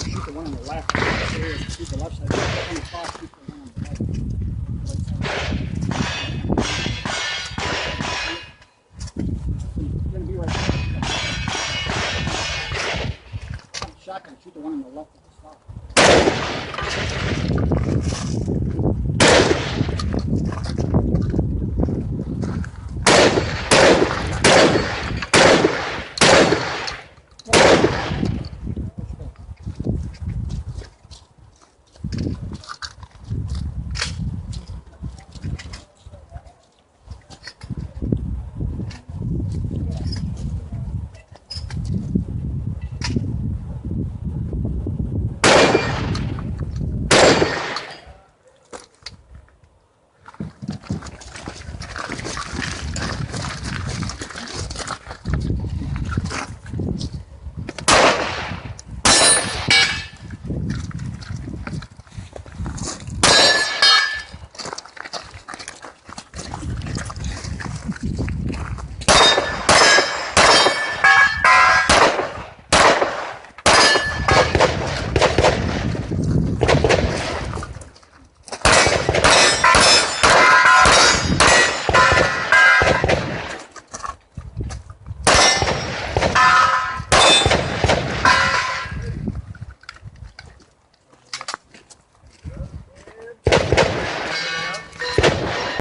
shoot the one on the left. Shoot the left side. On the cross, shoot the one on the right. It's going to be right there. Shotgun, shoot the one on the left at the start.